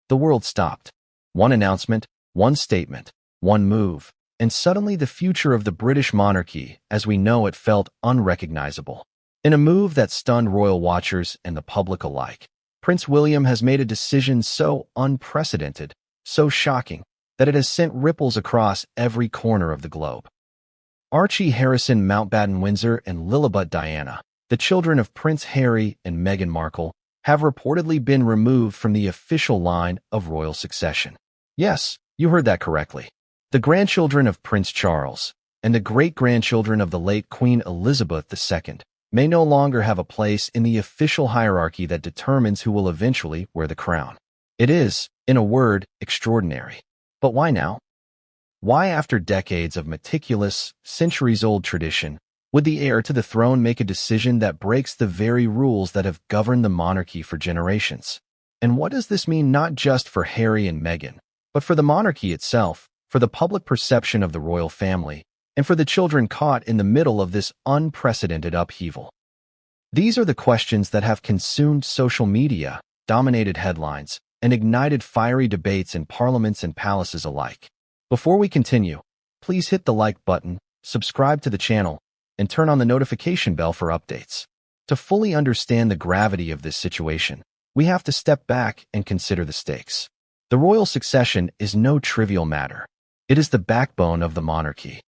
the world stopped. One announcement, one statement, one move, and suddenly the future of the British monarchy, as we know it, felt unrecognizable. In a move that stunned royal watchers and the public alike, Prince William has made a decision so unprecedented, so shocking, that it has sent ripples across every corner of the globe. Archie Harrison Mountbatten Windsor and Lilibet Diana, the children of Prince Harry and Meghan Markle, have reportedly been removed from the official line of royal succession. Yes, you heard that correctly. The grandchildren of Prince Charles and the great-grandchildren of the late Queen Elizabeth II may no longer have a place in the official hierarchy that determines who will eventually wear the crown. It is, in a word, extraordinary. But why now? Why, after decades of meticulous, centuries-old tradition, would the heir to the throne make a decision that breaks the very rules that have governed the monarchy for generations? And what does this mean not just for Harry and Meghan, but for the monarchy itself, for the public perception of the royal family, and for the children caught in the middle of this unprecedented upheaval? These are the questions that have consumed social media, dominated headlines, and ignited fiery debates in parliaments and palaces alike. Before we continue, please hit the like button, subscribe to the channel, and turn on the notification bell for updates. To fully understand the gravity of this situation, we have to step back and consider the stakes. The royal succession is no trivial matter. It is the backbone of the monarchy,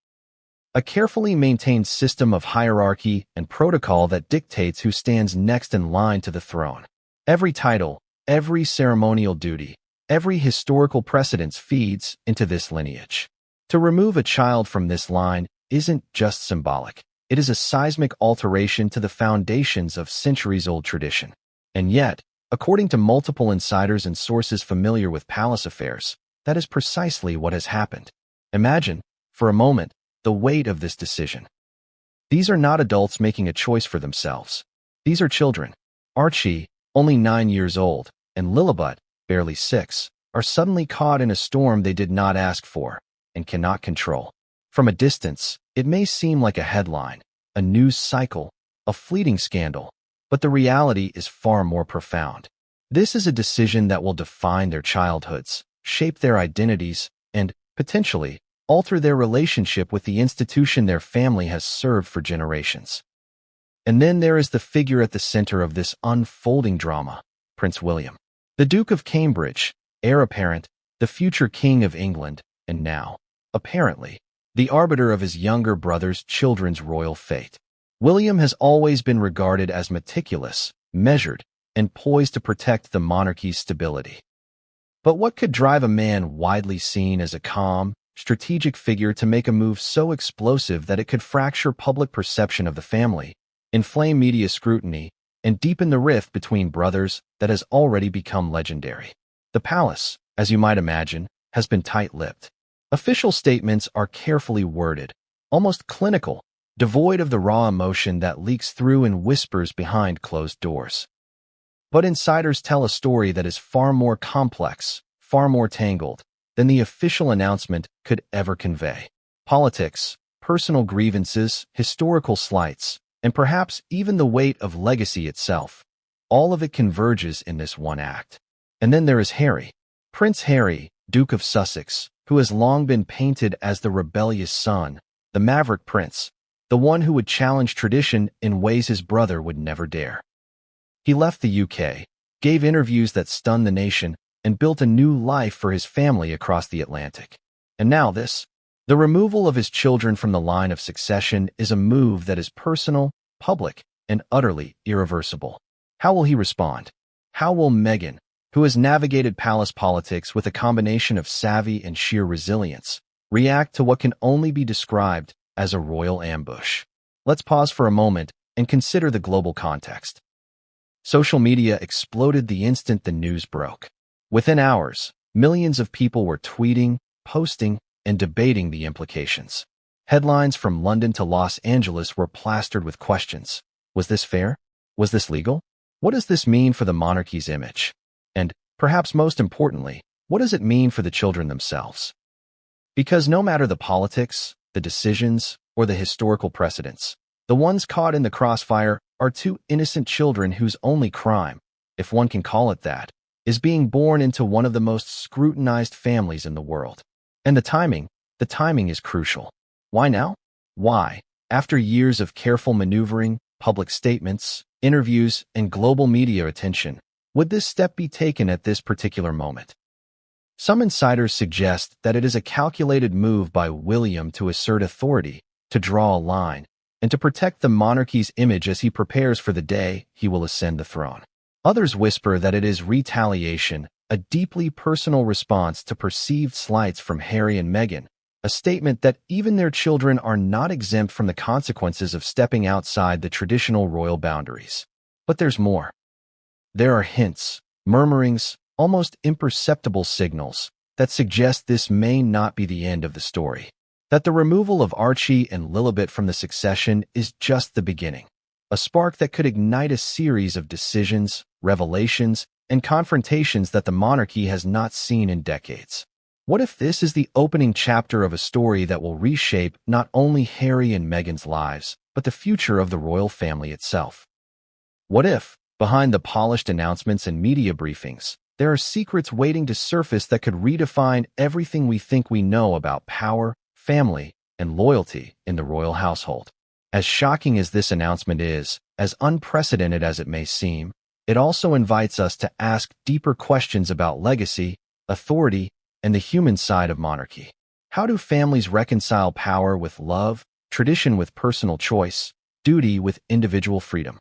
a carefully maintained system of hierarchy and protocol that dictates who stands next in line to the throne. Every title, every ceremonial duty, every historical precedence feeds into this lineage. To remove a child from this line isn't just symbolic. It is a seismic alteration to the foundations of centuries-old tradition. And yet, according to multiple insiders and sources familiar with palace affairs, that is precisely what has happened. Imagine, for a moment, the weight of this decision. These are not adults making a choice for themselves. These are children. Archie, only 9 years old, and Lilibet, barely 6, are suddenly caught in a storm they did not ask for and cannot control. From a distance, it may seem like a headline, a news cycle, a fleeting scandal, but the reality is far more profound. This is a decision that will define their childhoods, shape their identities, and, potentially, alter their relationship with the institution their family has served for generations. And then there is the figure at the center of this unfolding drama, Prince William, the Duke of Cambridge, heir apparent, the future King of England, and now, apparently, the arbiter of his younger brother's children's royal fate. William has always been regarded as meticulous, measured, and poised to protect the monarchy's stability. But what could drive a man widely seen as a calm, strategic figure to make a move so explosive that it could fracture public perception of the family, inflame media scrutiny, and deepen the rift between brothers that has already become legendary? The palace, as you might imagine, has been tight-lipped. Official statements are carefully worded, almost clinical, devoid of the raw emotion that leaks through in whispers behind closed doors. But insiders tell a story that is far more complex, far more tangled, than the official announcement could ever convey. Politics, personal grievances, historical slights, and perhaps even the weight of legacy itself, all of it converges in this one act. And then there is Harry. Prince Harry, Duke of Sussex, who has long been painted as the rebellious son, the maverick prince, the one who would challenge tradition in ways his brother would never dare. He left the UK, gave interviews that stunned the nation, and built a new life for his family across the Atlantic. And now this. The removal of his children from the line of succession is a move that is personal, public, and utterly irreversible. How will he respond? How will Meghan, who has navigated palace politics with a combination of savvy and sheer resilience, react to what can only be described as a royal ambush? Let's pause for a moment and consider the global context. Social media exploded the instant the news broke. Within hours, millions of people were tweeting, posting, and debating the implications. Headlines from London to Los Angeles were plastered with questions. Was this fair? Was this legal? What does this mean for the monarchy's image? And, perhaps most importantly, what does it mean for the children themselves? Because no matter the politics, the decisions, or the historical precedents, the ones caught in the crossfire are two innocent children whose only crime, if one can call it that, is being born into one of the most scrutinized families in the world. And the timing is crucial. Why now? Why, after years of careful maneuvering, public statements, interviews, and global media attention, would this step be taken at this particular moment? Some insiders suggest that it is a calculated move by William to assert authority, to draw a line, and to protect the monarchy's image as he prepares for the day he will ascend the throne. Others whisper that it is retaliation, a deeply personal response to perceived slights from Harry and Meghan, a statement that even their children are not exempt from the consequences of stepping outside the traditional royal boundaries. But there's more. There are hints, murmurings, almost imperceptible signals that suggest this may not be the end of the story. That the removal of Archie and Lilibet from the succession is just the beginning, a spark that could ignite a series of decisions, revelations, and confrontations that the monarchy has not seen in decades. What if this is the opening chapter of a story that will reshape not only Harry and Meghan's lives, but the future of the royal family itself? What if, behind the polished announcements and media briefings, there are secrets waiting to surface that could redefine everything we think we know about power, family, and loyalty in the royal household? As shocking as this announcement is, as unprecedented as it may seem, it also invites us to ask deeper questions about legacy, authority, and the human side of monarchy. How do families reconcile power with love, tradition with personal choice, duty with individual freedom?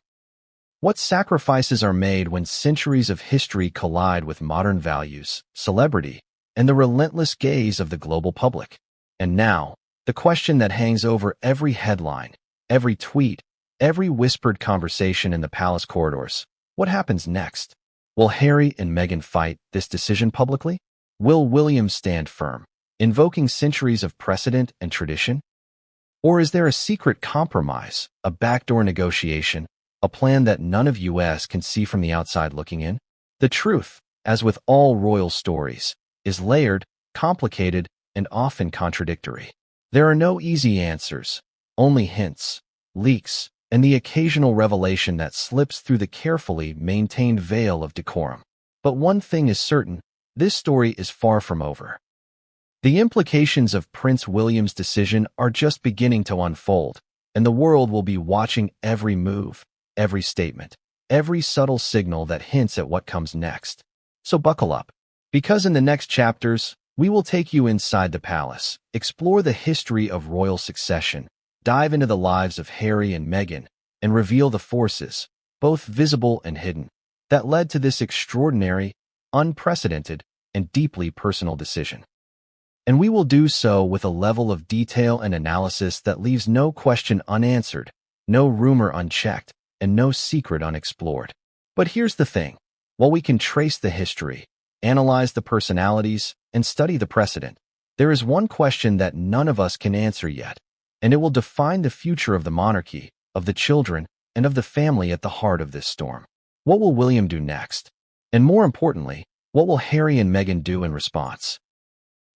What sacrifices are made when centuries of history collide with modern values, celebrity, and the relentless gaze of the global public? And now, the question that hangs over every headline, every tweet, every whispered conversation in the palace corridors: what happens next? Will Harry and Meghan fight this decision publicly? Will William stand firm, invoking centuries of precedent and tradition? Or is there a secret compromise, a backdoor negotiation, a plan that none of us can see from the outside looking in? The truth, as with all royal stories, is layered, complicated, and often contradictory. There are no easy answers, only hints, leaks, and the occasional revelation that slips through the carefully maintained veil of decorum. But one thing is certain: this story is far from over. The implications of Prince William's decision are just beginning to unfold, and the world will be watching every move, every statement, every subtle signal that hints at what comes next. So buckle up, because in the next chapters, we will take you inside the palace, explore the history of royal succession, dive into the lives of Harry and Meghan, and reveal the forces, both visible and hidden, that led to this extraordinary, unprecedented, and deeply personal decision. And we will do so with a level of detail and analysis that leaves no question unanswered, no rumor unchecked, and no secret unexplored. But here's the thing: while we can trace the history, analyze the personalities, and study the precedent, there is one question that none of us can answer yet, and it will define the future of the monarchy, of the children, and of the family at the heart of this storm. What will William do next? And more importantly, what will Harry and Meghan do in response?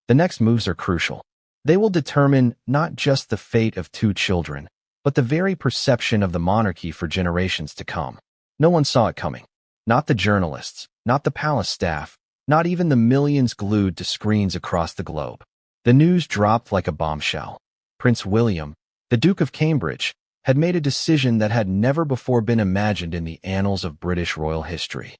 The next moves are crucial. They will determine not just the fate of two children, but the very perception of the monarchy for generations to come. No one saw it coming. Not the journalists, not the palace staff, not even the millions glued to screens across the globe. The news dropped like a bombshell. Prince William, the Duke of Cambridge, had made a decision that had never before been imagined in the annals of British royal history.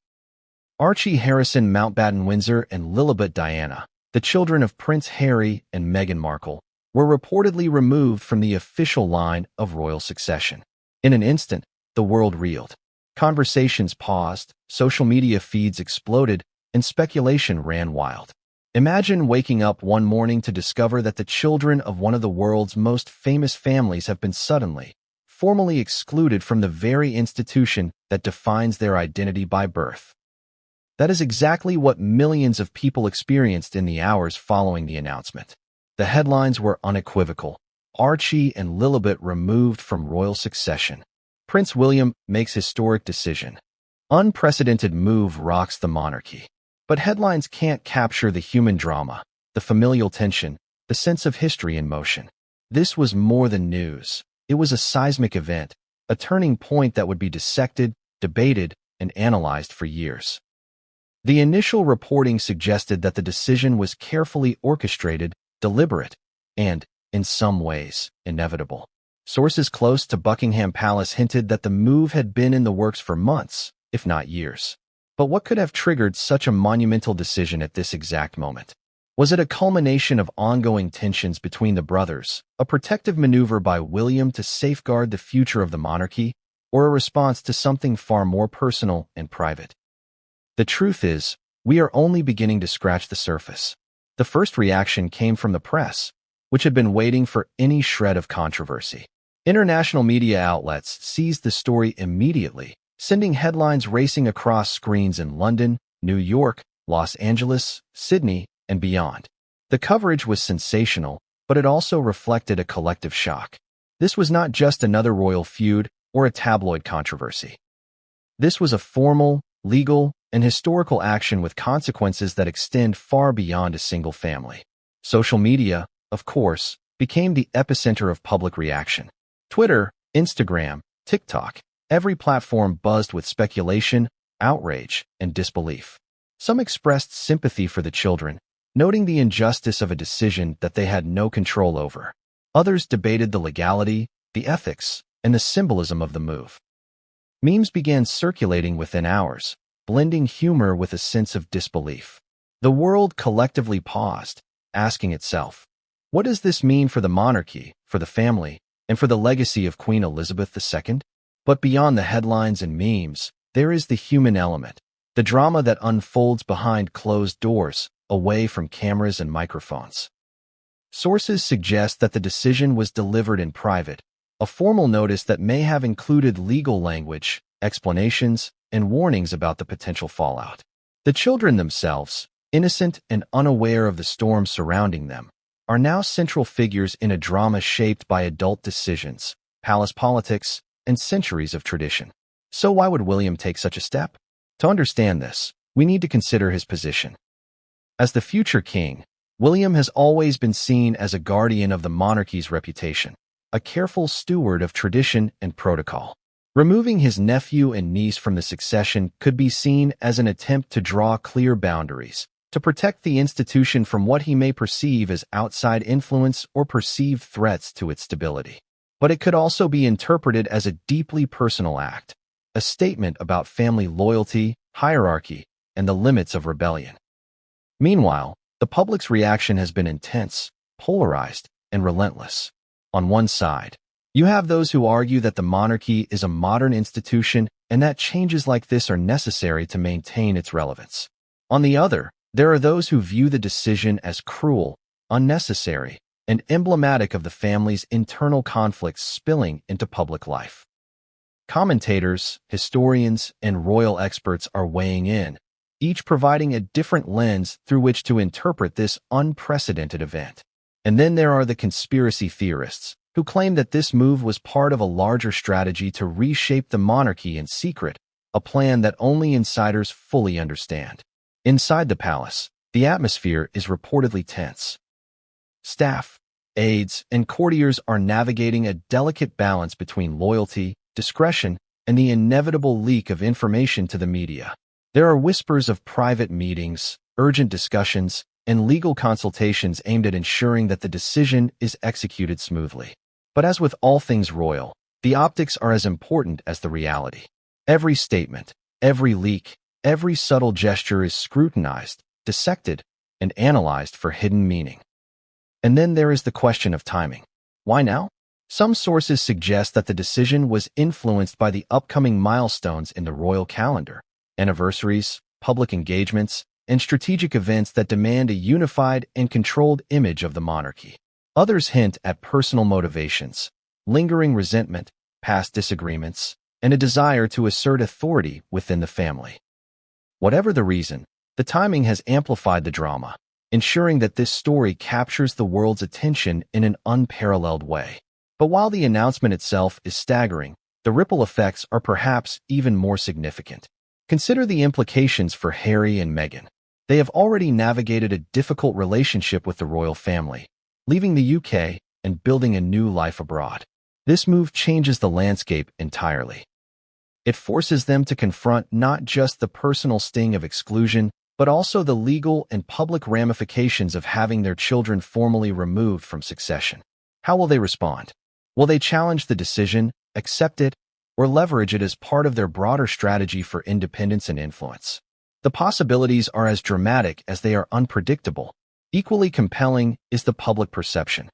Archie Harrison Mountbatten Windsor and Lilibet Diana, the children of Prince Harry and Meghan Markle, were reportedly removed from the official line of royal succession. In an instant, the world reeled. Conversations paused, social media feeds exploded, and speculation ran wild. Imagine waking up one morning to discover that the children of one of the world's most famous families have been suddenly, formally excluded from the very institution that defines their identity by birth. That is exactly what millions of people experienced in the hours following the announcement. The headlines were unequivocal: Archie and Lilibet removed from royal succession. Prince William makes historic decision. Unprecedented move rocks the monarchy. But headlines can't capture the human drama, the familial tension, the sense of history in motion. This was more than news. It was a seismic event, a turning point that would be dissected, debated, and analyzed for years. The initial reporting suggested that the decision was carefully orchestrated, deliberate, and, in some ways, inevitable. Sources close to Buckingham Palace hinted that the move had been in the works for months, if not years. But what could have triggered such a monumental decision at this exact moment? Was it a culmination of ongoing tensions between the brothers, a protective maneuver by William to safeguard the future of the monarchy, or a response to something far more personal and private? The truth is, we are only beginning to scratch the surface. The first reaction came from the press, which had been waiting for any shred of controversy. International media outlets seized the story immediately, sending headlines racing across screens in London, New York, Los Angeles, Sydney, and beyond. The coverage was sensational, but it also reflected a collective shock. This was not just another royal feud or a tabloid controversy. This was a formal, legal, and historical action with consequences that extend far beyond a single family. Social media, of course, became the epicenter of public reaction. Twitter, Instagram, TikTok, every platform buzzed with speculation, outrage, and disbelief. Some expressed sympathy for the children, noting the injustice of a decision that they had no control over. Others debated the legality, the ethics, and the symbolism of the move. Memes began circulating within hours, blending humor with a sense of disbelief. The world collectively paused, asking itself, what does this mean for the monarchy, for the family, and for the legacy of Queen Elizabeth II? But beyond the headlines and memes, there is the human element, the drama that unfolds behind closed doors, away from cameras and microphones. Sources suggest that the decision was delivered in private, a formal notice that may have included legal language, explanations, and warnings about the potential fallout. The children themselves, innocent and unaware of the storm surrounding them, are now central figures in a drama shaped by adult decisions, palace politics, and centuries of tradition. So why would William take such a step? To understand this, we need to consider his position. As the future king, William has always been seen as a guardian of the monarchy's reputation, a careful steward of tradition and protocol. Removing his nephew and niece from the succession could be seen as an attempt to draw clear boundaries, to protect the institution from what he may perceive as outside influence or perceived threats to its stability. But it could also be interpreted as a deeply personal act, a statement about family loyalty, hierarchy, and the limits of rebellion. Meanwhile, the public's reaction has been intense, polarized, and relentless. On one side, you have those who argue that the monarchy is a modern institution and that changes like this are necessary to maintain its relevance. On the other, there are those who view the decision as cruel, unnecessary, and emblematic of the family's internal conflicts spilling into public life. Commentators, historians, and royal experts are weighing in, each providing a different lens through which to interpret this unprecedented event. And then there are the conspiracy theorists, who claim that this move was part of a larger strategy to reshape the monarchy in secret, a plan that only insiders fully understand. Inside the palace, the atmosphere is reportedly tense. Staff, aides, and courtiers are navigating a delicate balance between loyalty, discretion, and the inevitable leak of information to the media. There are whispers of private meetings, urgent discussions, and legal consultations aimed at ensuring that the decision is executed smoothly. But as with all things royal, the optics are as important as the reality. Every statement, every leak, every subtle gesture is scrutinized, dissected, and analyzed for hidden meaning. And then there is the question of timing. Why now? Some sources suggest that the decision was influenced by the upcoming milestones in the royal calendar, anniversaries, public engagements, and strategic events that demand a unified and controlled image of the monarchy. Others hint at personal motivations, lingering resentment, past disagreements, and a desire to assert authority within the family. Whatever the reason, the timing has amplified the drama, ensuring that this story captures the world's attention in an unparalleled way. But while the announcement itself is staggering, the ripple effects are perhaps even more significant. Consider the implications for Harry and Meghan. They have already navigated a difficult relationship with the royal family, leaving the UK and building a new life abroad. This move changes the landscape entirely. It forces them to confront not just the personal sting of exclusion, but also the legal and public ramifications of having their children formally removed from succession. How will they respond? Will they challenge the decision, accept it, or leverage it as part of their broader strategy for independence and influence? The possibilities are as dramatic as they are unpredictable. Equally compelling is the public perception.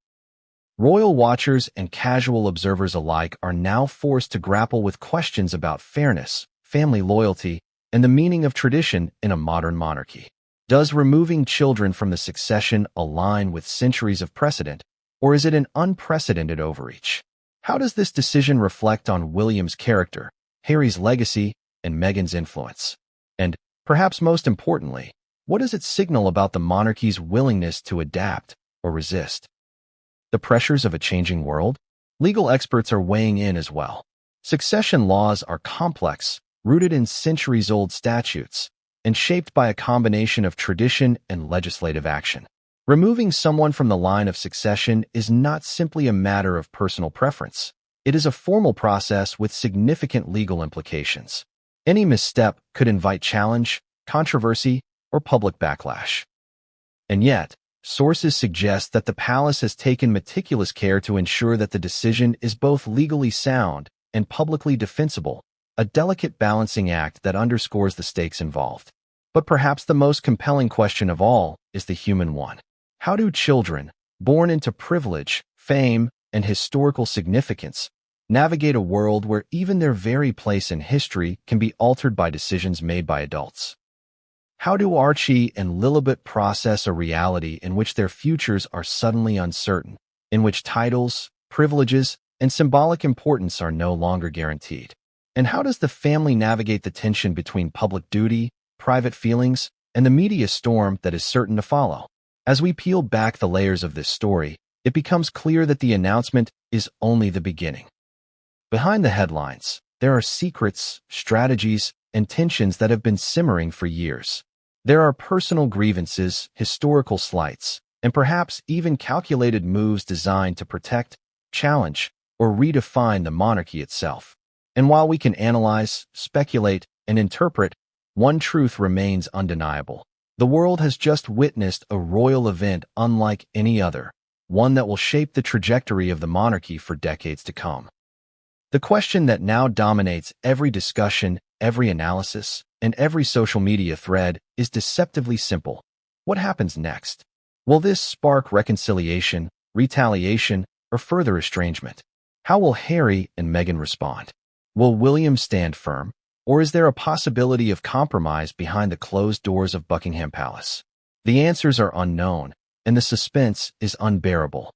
Royal watchers and casual observers alike are now forced to grapple with questions about fairness, family loyalty, and the meaning of tradition in a modern monarchy. Does removing children from the succession align with centuries of precedent, or is it an unprecedented overreach? How does this decision reflect on William's character, Harry's legacy, and Meghan's influence? And, perhaps most importantly, what does it signal about the monarchy's willingness to adapt or resist? The pressures of a changing world? Legal experts are weighing in as well. Succession laws are complex, rooted in centuries-old statutes, and shaped by a combination of tradition and legislative action. Removing someone from the line of succession is not simply a matter of personal preference. It is a formal process with significant legal implications. Any misstep could invite challenge, controversy, or public backlash. And yet, sources suggest that the palace has taken meticulous care to ensure that the decision is both legally sound and publicly defensible, a delicate balancing act that underscores the stakes involved. But perhaps the most compelling question of all is the human one. How do children, born into privilege, fame, and historical significance, navigate a world where even their very place in history can be altered by decisions made by adults? How do Archie and Lilibet process a reality in which their futures are suddenly uncertain, in which titles, privileges, and symbolic importance are no longer guaranteed? And how does the family navigate the tension between public duty, private feelings, and the media storm that is certain to follow? As we peel back the layers of this story, it becomes clear that the announcement is only the beginning. Behind the headlines, there are secrets, strategies, and tensions that have been simmering for years. There are personal grievances, historical slights, and perhaps even calculated moves designed to protect, challenge, or redefine the monarchy itself. And while we can analyze, speculate, and interpret, one truth remains undeniable. The world has just witnessed a royal event unlike any other, one that will shape the trajectory of the monarchy for decades to come. The question that now dominates every discussion, every analysis, and every social media thread is deceptively simple. What happens next? Will this spark reconciliation, retaliation, or further estrangement? How will Harry and Meghan respond? Will William stand firm, or is there a possibility of compromise behind the closed doors of Buckingham Palace? The answers are unknown, and the suspense is unbearable.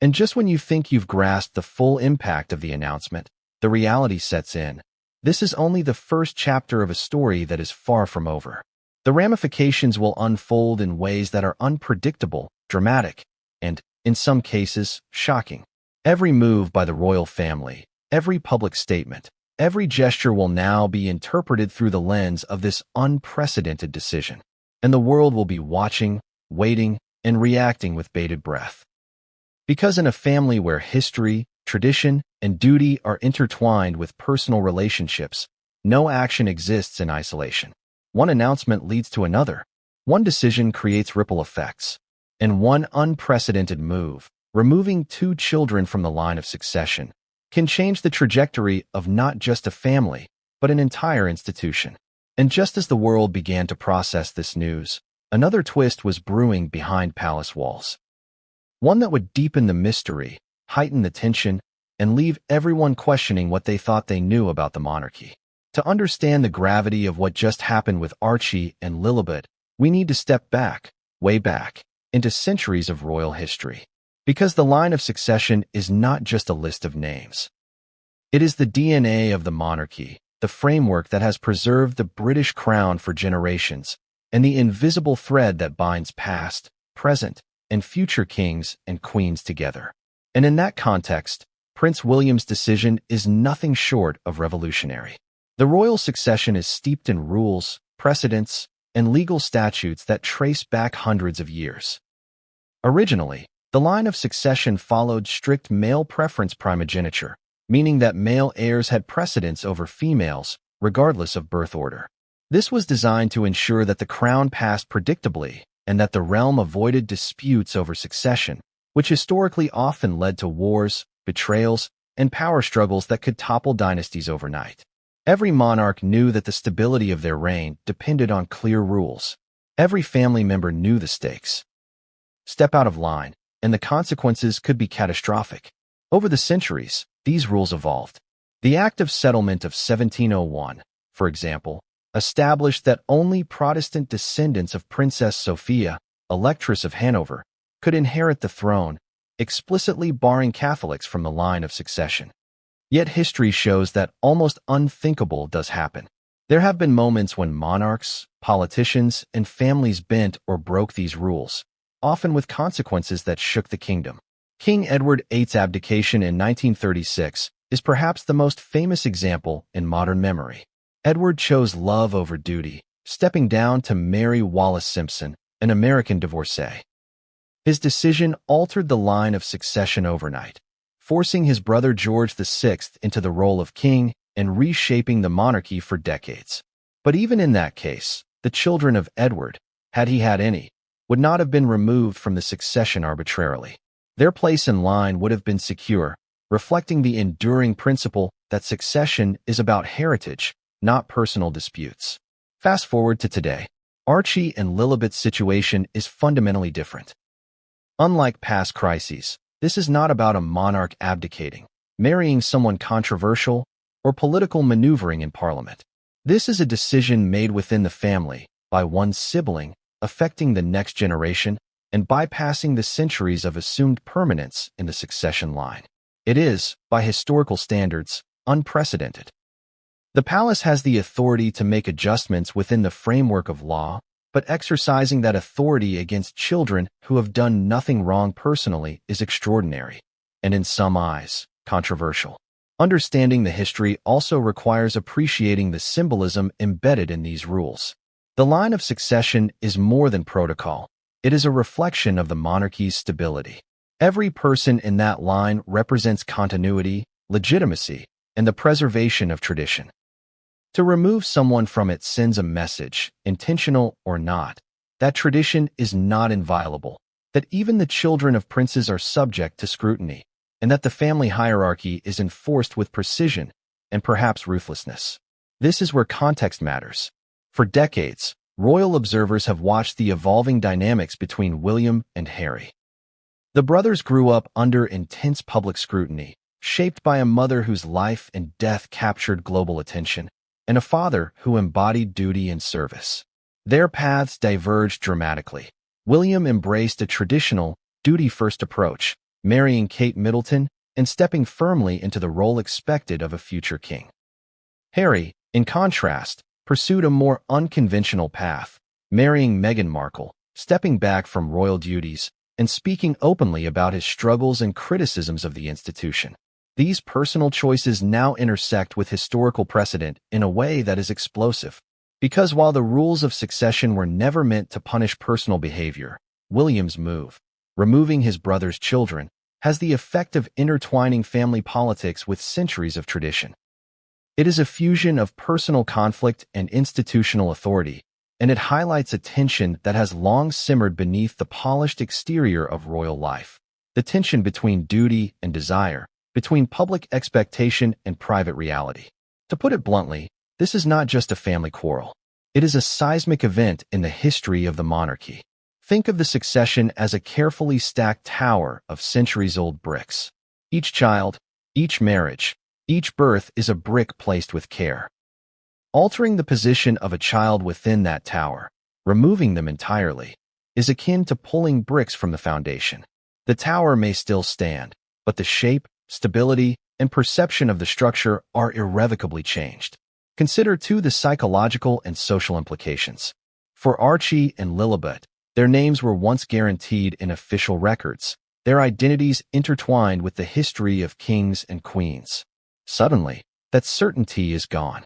And just when you think you've grasped the full impact of the announcement, the reality sets in. This is only the first chapter of a story that is far from over. The ramifications will unfold in ways that are unpredictable, dramatic, and, in some cases, shocking. Every move by the royal family, every public statement, every gesture will now be interpreted through the lens of this unprecedented decision. And the world will be watching, waiting, and reacting with bated breath. Because in a family where history, tradition, and duty are intertwined with personal relationships, no action exists in isolation. One announcement leads to another. One decision creates ripple effects. And one unprecedented move, removing 2 children from the line of succession, can change the trajectory of not just a family, but an entire institution. And just as the world began to process this news, another twist was brewing behind palace walls. One that would deepen the mystery, heighten the tension, and leave everyone questioning what they thought they knew about the monarchy. To understand the gravity of what just happened with Archie and Lilibet, we need to step back, way back, into centuries of royal history. Because the line of succession is not just a list of names. It is the DNA of the monarchy, the framework that has preserved the British crown for generations, and the invisible thread that binds past, present, and future kings and queens together. And in that context, Prince William's decision is nothing short of revolutionary. The royal succession is steeped in rules, precedents, and legal statutes that trace back hundreds of years. Originally, the line of succession followed strict male preference primogeniture, meaning that male heirs had precedence over females, regardless of birth order. This was designed to ensure that the crown passed predictably and that the realm avoided disputes over succession, which historically often led to wars, betrayals, and power struggles that could topple dynasties overnight. Every monarch knew that the stability of their reign depended on clear rules. Every family member knew the stakes. Step out of line, and the consequences could be catastrophic. Over the centuries, these rules evolved. The Act of Settlement of 1701, for example, established that only Protestant descendants of Princess Sophia, Electress of Hanover, could inherit the throne, explicitly barring Catholics from the line of succession. Yet history shows that almost unthinkable does happen. There have been moments when monarchs, politicians, and families bent or broke these rules, often with consequences that shook the kingdom. King Edward VIII's abdication in 1936 is perhaps the most famous example in modern memory. Edward chose love over duty, stepping down to marry Wallis Simpson, an American divorcee. His decision altered the line of succession overnight, forcing his brother George VI into the role of king and reshaping the monarchy for decades. But even in that case, the children of Edward, had he had any, would not have been removed from the succession arbitrarily. Their place in line would have been secure, reflecting the enduring principle that succession is about heritage, not personal disputes. Fast forward to today. Archie and Lilibet's situation is fundamentally different. Unlike past crises, this is not about a monarch abdicating, marrying someone controversial, or political maneuvering in Parliament. This is a decision made within the family, by one sibling, affecting the next generation, and bypassing the centuries of assumed permanence in the succession line. It is, by historical standards, unprecedented. The palace has the authority to make adjustments within the framework of law, but exercising that authority against children who have done nothing wrong personally is extraordinary, and in some eyes, controversial. Understanding the history also requires appreciating the symbolism embedded in these rules. The line of succession is more than protocol. It is a reflection of the monarchy's stability. Every person in that line represents continuity, legitimacy, and the preservation of tradition. To remove someone from it sends a message, intentional or not, that tradition is not inviolable, that even the children of princes are subject to scrutiny, and that the family hierarchy is enforced with precision and perhaps ruthlessness. This is where context matters. For decades, royal observers have watched the evolving dynamics between William and Harry. The brothers grew up under intense public scrutiny, shaped by a mother whose life and death captured global attention, and a father who embodied duty and service. Their paths diverged dramatically. William embraced a traditional, duty-first approach, marrying Kate Middleton and stepping firmly into the role expected of a future king. Harry, in contrast, pursued a more unconventional path, marrying Meghan Markle, stepping back from royal duties, and speaking openly about his struggles and criticisms of the institution. These personal choices now intersect with historical precedent in a way that is explosive. Because while the rules of succession were never meant to punish personal behavior, William's move, removing his brother's children, has the effect of intertwining family politics with centuries of tradition. It is a fusion of personal conflict and institutional authority, and it highlights a tension that has long simmered beneath the polished exterior of royal life. The tension between duty and desire, between public expectation and private reality. To put it bluntly, this is not just a family quarrel. It is a seismic event in the history of the monarchy. Think of the succession as a carefully stacked tower of centuries-old bricks. Each child, each marriage, each birth is a brick placed with care. Altering the position of a child within that tower, removing them entirely, is akin to pulling bricks from the foundation. The tower may still stand, but the shape, stability, and perception of the structure are irrevocably changed. Consider, too, the psychological and social implications. For Archie and Lilibet, their names were once guaranteed in official records, their identities intertwined with the history of kings and queens. Suddenly, that certainty is gone.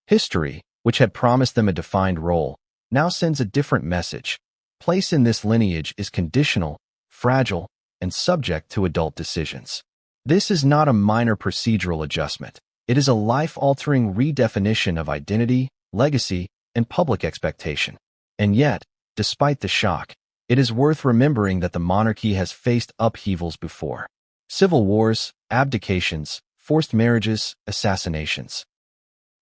History, which had promised them a defined role, now sends a different message. Place in this lineage is conditional, fragile, and subject to adult decisions. This is not a minor procedural adjustment. It is a life-altering redefinition of identity, legacy, and public expectation. And yet, despite the shock, it is worth remembering that the monarchy has faced upheavals before. Civil wars, abdications, forced marriages, assassinations.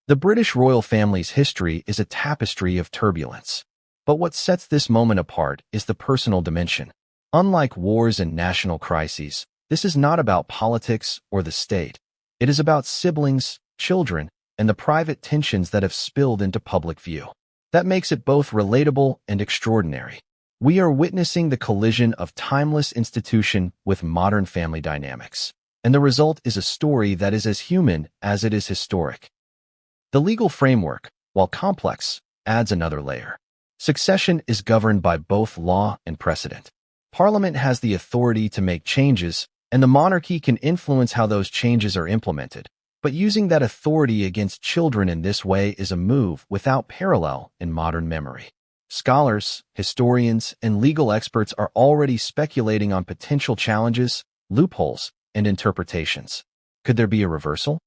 The British royal family's history is a tapestry of turbulence. But what sets this moment apart is the personal dimension. Unlike wars and national crises, this is not about politics or the state. It is about siblings, children, and the private tensions that have spilled into public view. That makes it both relatable and extraordinary. We are witnessing the collision of timeless institution with modern family dynamics. And the result is a story that is as human as it is historic. The legal framework, while complex, adds another layer. Succession is governed by both law and precedent. Parliament has the authority to make changes, and the monarchy can influence how those changes are implemented. But using that authority against children in this way is a move without parallel in modern memory. Scholars, historians, and legal experts are already speculating on potential challenges, loopholes, and interpretations. Could there be a reversal?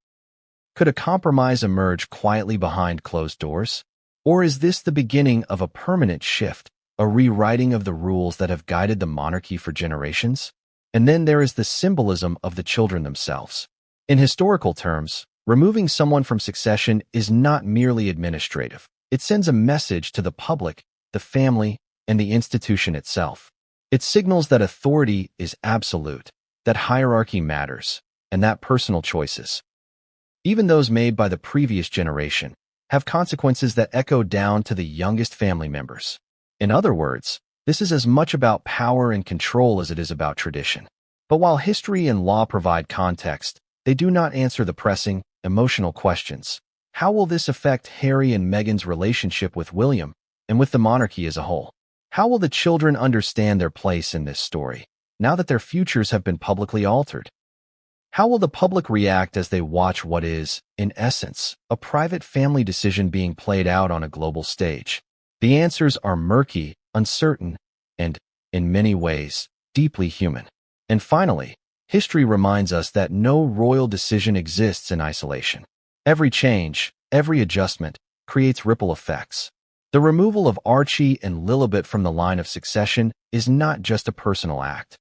Could a compromise emerge quietly behind closed doors? Or is this the beginning of a permanent shift, a rewriting of the rules that have guided the monarchy for generations? And then there is the symbolism of the children themselves. In historical terms, removing someone from succession is not merely administrative. It sends a message to the public, the family, and the institution itself. It signals that authority is absolute, that hierarchy matters, and that personal choices, even those made by the previous generation, have consequences that echo down to the youngest family members. In other words, this is as much about power and control as it is about tradition. But while history and law provide context, they do not answer the pressing, emotional questions. How will this affect Harry and Meghan's relationship with William and with the monarchy as a whole? How will the children understand their place in this story, now that their futures have been publicly altered? How will the public react as they watch what is, in essence, a private family decision being played out on a global stage? The answers are murky, uncertain, and, in many ways, deeply human. And finally, history reminds us that no royal decision exists in isolation. Every change, every adjustment, creates ripple effects. The removal of Archie and Lilibet from the line of succession is not just a personal act.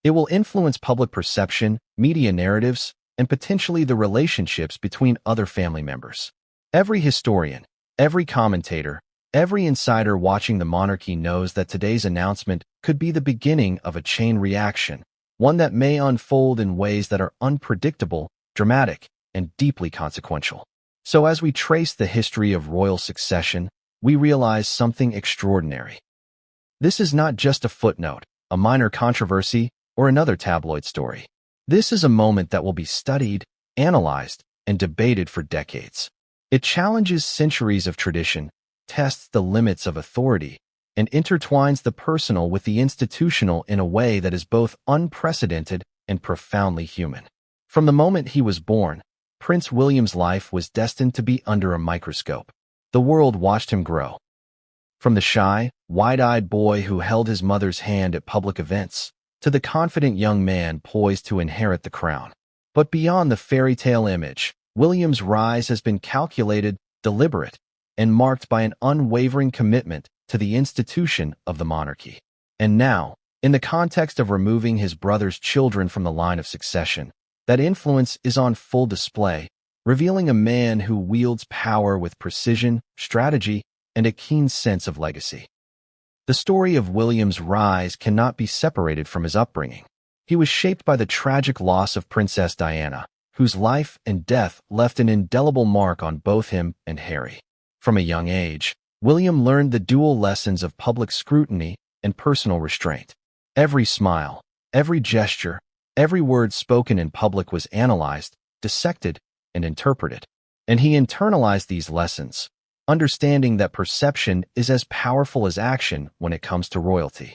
It will influence public perception, media narratives, and potentially the relationships between other family members. Every historian, every commentator, every insider watching the monarchy knows that today's announcement could be the beginning of a chain reaction, one that may unfold in ways that are unpredictable, dramatic, and deeply consequential. So as we trace the history of royal succession, we realize something extraordinary. This is not just a footnote, a minor controversy, or another tabloid story. This is a moment that will be studied, analyzed, and debated for decades. It challenges centuries of tradition, tests the limits of authority, and intertwines the personal with the institutional in a way that is both unprecedented and profoundly human. From the moment he was born, Prince William's life was destined to be under a microscope. The world watched him grow. From the shy, wide-eyed boy who held his mother's hand at public events, to the confident young man poised to inherit the crown. But beyond the fairy tale image, William's rise has been calculated, deliberate, and marked by an unwavering commitment to the institution of the monarchy. And now, in the context of removing his brother's children from the line of succession, that influence is on full display, revealing a man who wields power with precision, strategy, and a keen sense of legacy. The story of William's rise cannot be separated from his upbringing. He was shaped by the tragic loss of Princess Diana, whose life and death left an indelible mark on both him and Harry. From a young age, William learned the dual lessons of public scrutiny and personal restraint. Every smile, every gesture, every word spoken in public was analyzed, dissected, and interpreted. And he internalized these lessons, understanding that perception is as powerful as action when it comes to royalty.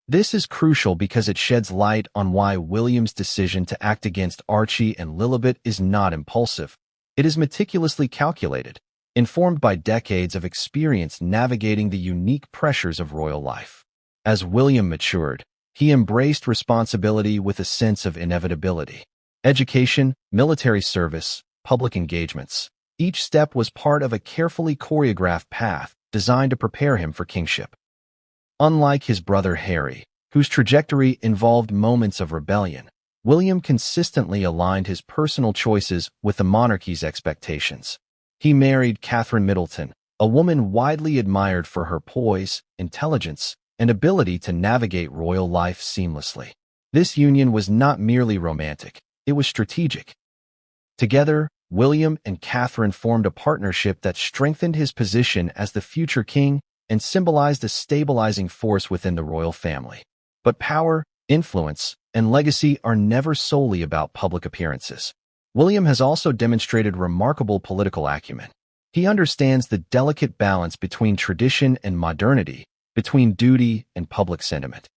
This is crucial because it sheds light on why William's decision to act against Archie and Lilibet is not impulsive. It is meticulously calculated, informed by decades of experience navigating the unique pressures of royal life. As William matured, He embraced responsibility with a sense of inevitability. Education, military service, public engagements. Each step was part of a carefully choreographed path designed to prepare him for kingship. Unlike his brother Harry, whose trajectory involved moments of rebellion, William consistently aligned his personal choices with the monarchy's expectations. He married Catherine Middleton, a woman widely admired for her poise, intelligence, and ability to navigate royal life seamlessly. This union was not merely romantic, it was strategic. Together, William and Catherine formed a partnership that strengthened his position as the future king and symbolized a stabilizing force within the royal family. But power, influence, and legacy are never solely about public appearances. William has also demonstrated remarkable political acumen. He understands the delicate balance between tradition and modernity, between duty and public sentiment.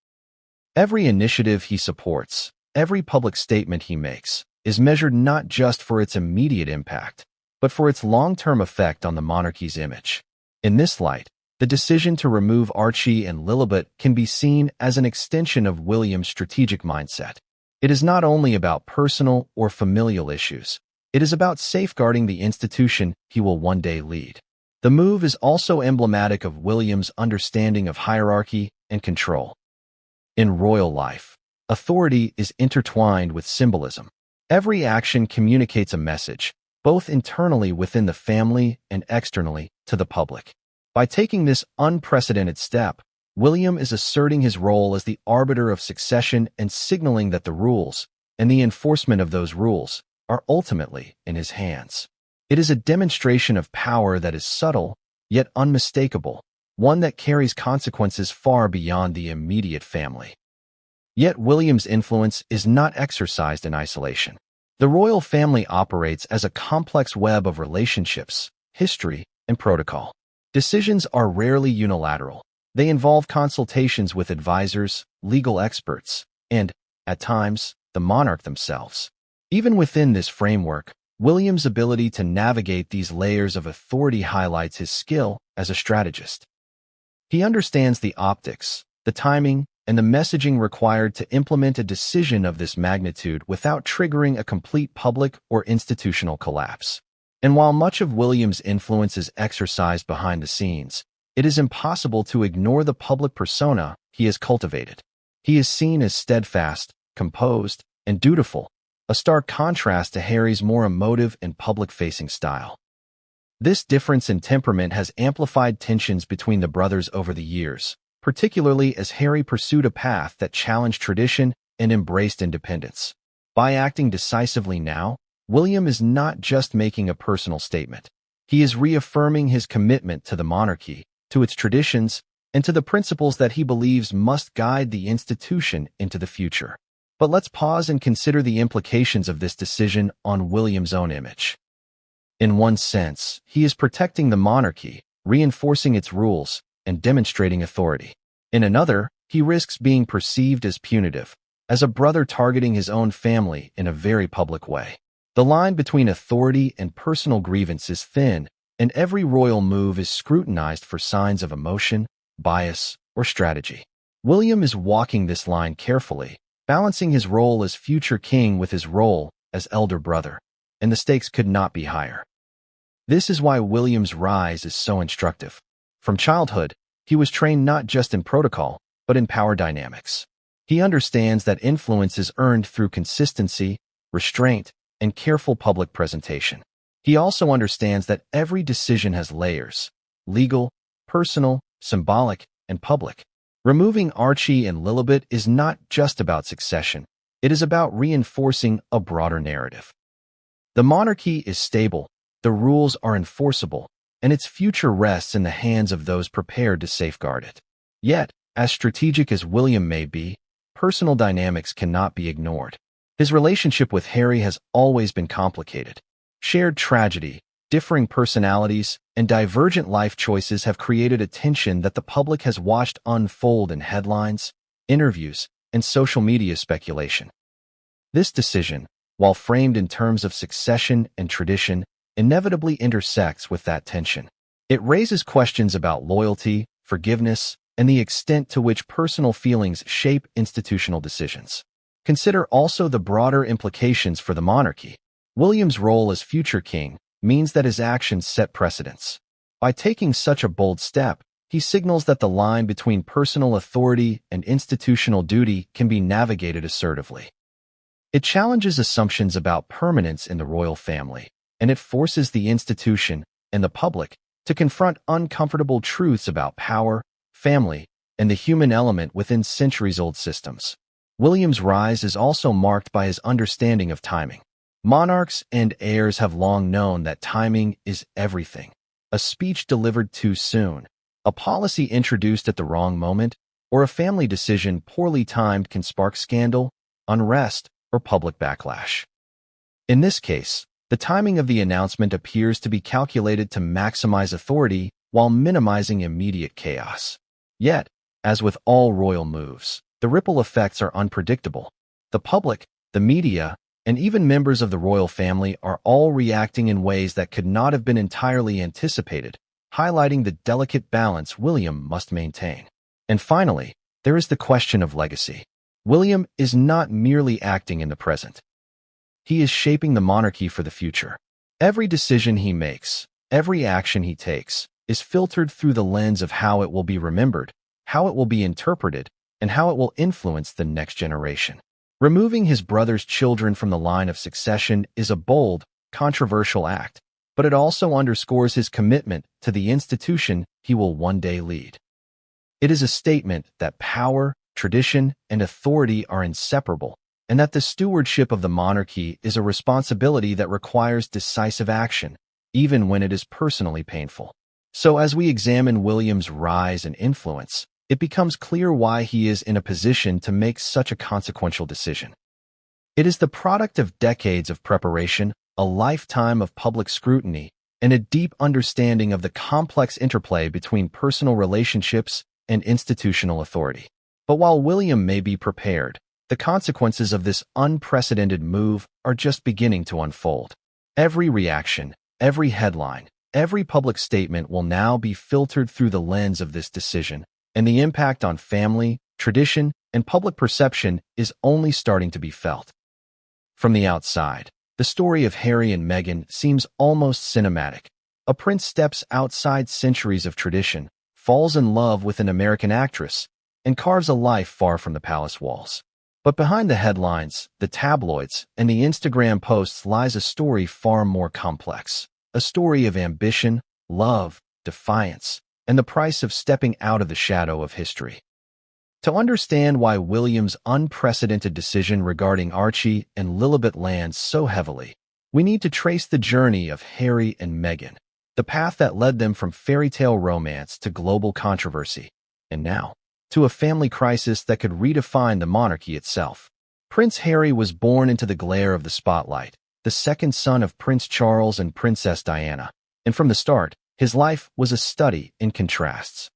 Every initiative he supports, every public statement he makes, is measured not just for its immediate impact, but for its long-term effect on the monarchy's image. In this light, the decision to remove Archie and Lilibet can be seen as an extension of William's strategic mindset. It is not only about personal or familial issues, it is about safeguarding the institution he will one day lead. The move is also emblematic of William's understanding of hierarchy and control. In royal life, authority is intertwined with symbolism. Every action communicates a message, both internally within the family and externally to the public. By taking this unprecedented step, William is asserting his role as the arbiter of succession and signaling that the rules, and the enforcement of those rules, are ultimately in his hands. It is a demonstration of power that is subtle, yet unmistakable, one that carries consequences far beyond the immediate family. Yet William's influence is not exercised in isolation. The royal family operates as a complex web of relationships, history, and protocol. Decisions are rarely unilateral. They involve consultations with advisors, legal experts, and, at times, the monarch themselves. Even within this framework, William's ability to navigate these layers of authority highlights his skill as a strategist. He understands the optics, the timing, and the messaging required to implement a decision of this magnitude without triggering a complete public or institutional collapse. And while much of William's influence is exercised behind the scenes, it is impossible to ignore the public persona he has cultivated. He is seen as steadfast, composed, and dutiful, a stark contrast to Harry's more emotive and public-facing style. This difference in temperament has amplified tensions between the brothers over the years, particularly as Harry pursued a path that challenged tradition and embraced independence. By acting decisively now, William is not just making a personal statement. He is reaffirming his commitment to the monarchy, to its traditions, and to the principles that he believes must guide the institution into the future. But let's pause and consider the implications of this decision on William's own image. In one sense, he is protecting the monarchy, reinforcing its rules, and demonstrating authority. In another, he risks being perceived as punitive, as a brother targeting his own family in a very public way. The line between authority and personal grievance is thin, and every royal move is scrutinized for signs of emotion, bias, or strategy. William is walking this line carefully, balancing his role as future king with his role as elder brother, and the stakes could not be higher. This is why William's rise is so instructive. From childhood, he was trained not just in protocol, but in power dynamics. He understands that influence is earned through consistency, restraint, and careful public presentation. He also understands that every decision has layers: legal, personal, symbolic, and public. Removing Archie and Lilibet is not just about succession, it is about reinforcing a broader narrative. The monarchy is stable, the rules are enforceable, and its future rests in the hands of those prepared to safeguard it. Yet, as strategic as William may be, personal dynamics cannot be ignored. His relationship with Harry has always been complicated. Shared tragedy, differing personalities, and divergent life choices have created a tension that the public has watched unfold in headlines, interviews, and social media speculation. This decision, while framed in terms of succession and tradition, inevitably intersects with that tension. It raises questions about loyalty, forgiveness, and the extent to which personal feelings shape institutional decisions. Consider also the broader implications for the monarchy. William's role as future king means that his actions set precedents. By taking such a bold step, he signals that the line between personal authority and institutional duty can be navigated assertively. It challenges assumptions about permanence in the royal family, and it forces the institution and the public to confront uncomfortable truths about power, family, and the human element within centuries-old systems. William's rise is also marked by his understanding of timing. Monarchs and heirs have long known that timing is everything. A speech delivered too soon, a policy introduced at the wrong moment, or a family decision poorly timed can spark scandal, unrest, or public backlash. In this case, the timing of the announcement appears to be calculated to maximize authority while minimizing immediate chaos. Yet, as with all royal moves, the ripple effects are unpredictable. The public, the media, and even members of the royal family are all reacting in ways that could not have been entirely anticipated, highlighting the delicate balance William must maintain. And finally, there is the question of legacy. William is not merely acting in the present. He is shaping the monarchy for the future. Every decision he makes, every action he takes, is filtered through the lens of how it will be remembered, how it will be interpreted, and how it will influence the next generation. Removing his brother's children from the line of succession is a bold, controversial act, but it also underscores his commitment to the institution he will one day lead. It is a statement that power, tradition, and authority are inseparable, and that the stewardship of the monarchy is a responsibility that requires decisive action, even when it is personally painful. So as we examine William's rise and influence, it becomes clear why he is in a position to make such a consequential decision. It is the product of decades of preparation, a lifetime of public scrutiny, and a deep understanding of the complex interplay between personal relationships and institutional authority. But while William may be prepared, the consequences of this unprecedented move are just beginning to unfold. Every reaction, every headline, every public statement will now be filtered through the lens of this decision, and the impact on family, tradition, and public perception is only starting to be felt. From the outside, the story of Harry and Meghan seems almost cinematic. A prince steps outside centuries of tradition, falls in love with an American actress, and carves a life far from the palace walls. But behind the headlines, the tabloids, and the Instagram posts lies a story far more complex. A story of ambition, love, defiance, and the price of stepping out of the shadow of history. To understand why William's unprecedented decision regarding Archie and Lilibet lands so heavily, we need to trace the journey of Harry and Meghan, the path that led them from fairy tale romance to global controversy, and now, to a family crisis that could redefine the monarchy itself. Prince Harry was born into the glare of the spotlight, the second son of Prince Charles and Princess Diana, and from the start, his life was a study in contrasts.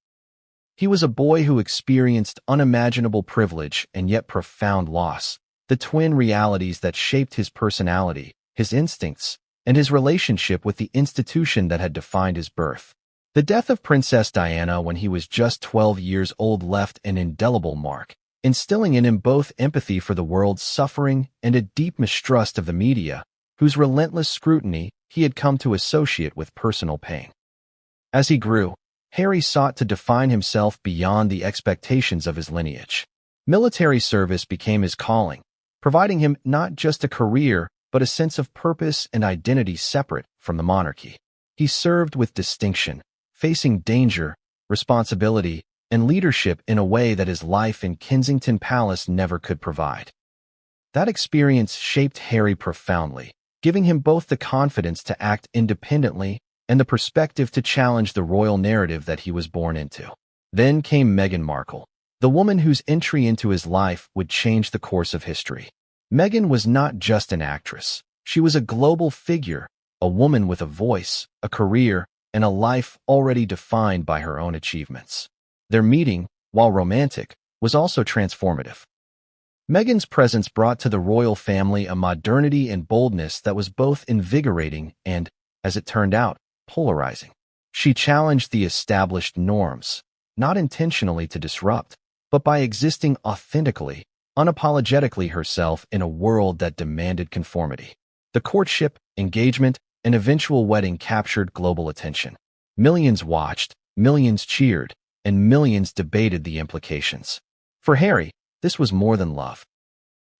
He was a boy who experienced unimaginable privilege and yet profound loss, the twin realities that shaped his personality, his instincts, and his relationship with the institution that had defined his birth. The death of Princess Diana when he was just 12 years old left an indelible mark, instilling in him both empathy for the world's suffering and a deep mistrust of the media, whose relentless scrutiny he had come to associate with personal pain. As he grew, Harry sought to define himself beyond the expectations of his lineage. Military service became his calling, providing him not just a career, but a sense of purpose and identity separate from the monarchy. He served with distinction, facing danger, responsibility, and leadership in a way that his life in Kensington Palace never could provide. That experience shaped Harry profoundly, giving him both the confidence to act independently and the perspective to challenge the royal narrative that he was born into. Then came Meghan Markle, the woman whose entry into his life would change the course of history. Meghan was not just an actress. She was a global figure, a woman with a voice, a career, and a life already defined by her own achievements. Their meeting, while romantic, was also transformative. Meghan's presence brought to the royal family a modernity and boldness that was both invigorating and, as it turned out, polarizing. She challenged the established norms, not intentionally to disrupt, but by existing authentically, unapologetically herself in a world that demanded conformity. The courtship, engagement, and eventual wedding captured global attention. Millions watched, millions cheered, and millions debated the implications. For Harry, this was more than love.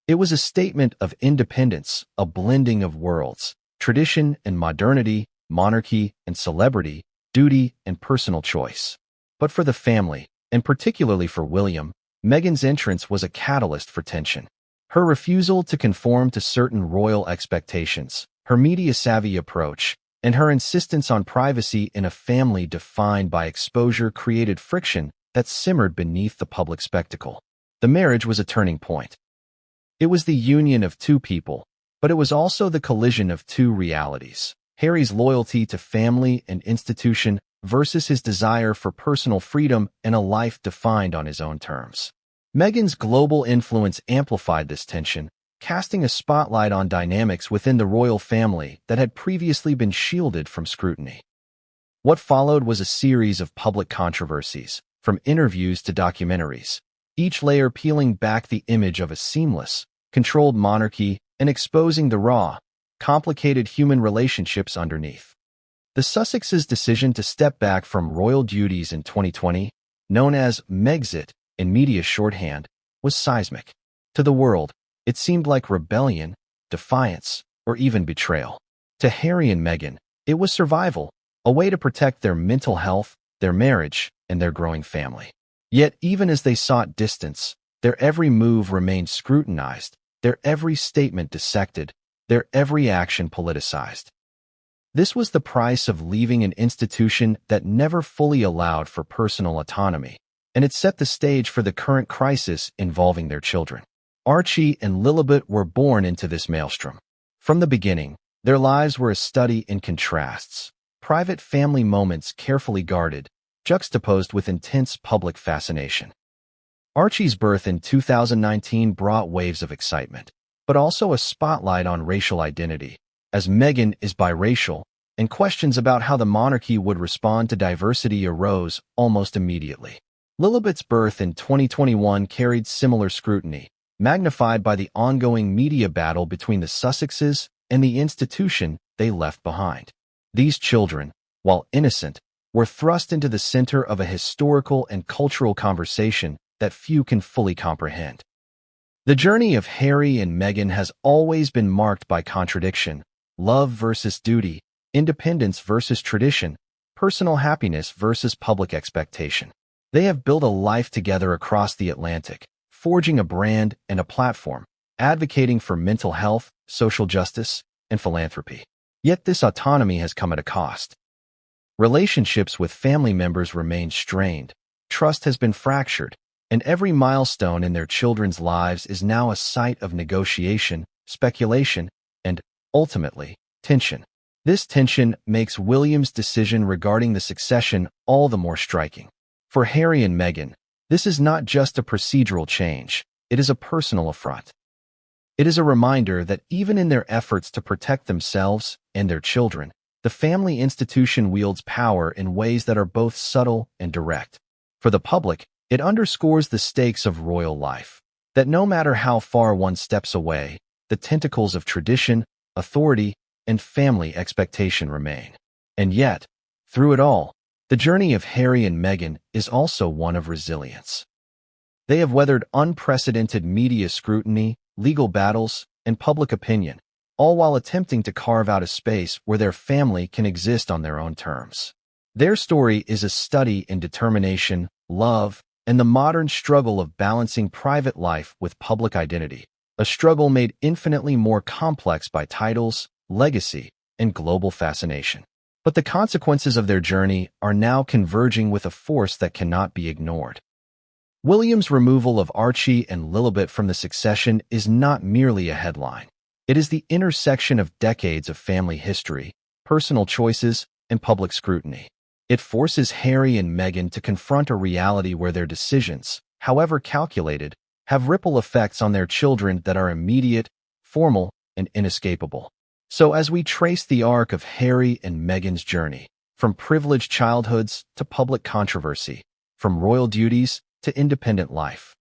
It was a statement of independence, a blending of worlds, tradition and modernity, monarchy and celebrity, duty and personal choice. But for the family, and particularly for William, Meghan's entrance was a catalyst for tension. Her refusal to conform to certain royal expectations, her media-savvy approach, and her insistence on privacy in a family defined by exposure created friction that simmered beneath the public spectacle. The marriage was a turning point. It was the union of two people, but it was also the collision of two realities: Harry's loyalty to family and institution versus his desire for personal freedom and a life defined on his own terms. Meghan's global influence amplified this tension, casting a spotlight on dynamics within the royal family that had previously been shielded from scrutiny. What followed was a series of public controversies, from interviews to documentaries, each layer peeling back the image of a seamless, controlled monarchy and exposing the raw, complicated human relationships underneath. The Sussexes' decision to step back from royal duties in 2020, known as Megxit in media shorthand, was seismic. To the world, it seemed like rebellion, defiance, or even betrayal. To Harry and Meghan, it was survival, a way to protect their mental health, their marriage, and their growing family. Yet even as they sought distance, their every move remained scrutinized, their every statement dissected, their every action politicized. This was the price of leaving an institution that never fully allowed for personal autonomy, and it set the stage for the current crisis involving their children. Archie and Lilibet were born into this maelstrom. From the beginning, their lives were a study in contrasts, private family moments carefully guarded, juxtaposed with intense public fascination. Archie's birth in 2019 brought waves of excitement, but also a spotlight on racial identity, as Meghan is biracial, and questions about how the monarchy would respond to diversity arose almost immediately. Lilibet's birth in 2021 carried similar scrutiny, magnified by the ongoing media battle between the Sussexes and the institution they left behind. These children, while innocent, were thrust into the center of a historical and cultural conversation that few can fully comprehend. The journey of Harry and Meghan has always been marked by contradiction: love versus duty, independence versus tradition, personal happiness versus public expectation. They have built a life together across the Atlantic, forging a brand and a platform, advocating for mental health, social justice, and philanthropy. Yet this autonomy has come at a cost. Relationships with family members remain strained, trust has been fractured, and every milestone in their children's lives is now a site of negotiation, speculation, and, ultimately, tension. This tension makes William's decision regarding the succession all the more striking. For Harry and Meghan, this is not just a procedural change, it is a personal affront. It is a reminder that even in their efforts to protect themselves and their children, the family institution wields power in ways that are both subtle and direct. For the public, it underscores the stakes of royal life, that no matter how far one steps away, the tentacles of tradition, authority, and family expectation remain. And yet, through it all, the journey of Harry and Meghan is also one of resilience. They have weathered unprecedented media scrutiny, legal battles, and public opinion, all while attempting to carve out a space where their family can exist on their own terms. Their story is a study in determination, love, and the modern struggle of balancing private life with public identity, a struggle made infinitely more complex by titles, legacy, and global fascination. But the consequences of their journey are now converging with a force that cannot be ignored. William's removal of Archie and Lilibet from the succession is not merely a headline. It is the intersection of decades of family history, personal choices, and public scrutiny. It forces Harry and Meghan to confront a reality where their decisions, however calculated, have ripple effects on their children that are immediate, formal, and inescapable. So as we trace the arc of Harry and Meghan's journey, from privileged childhoods to public controversy, from royal duties to independent life.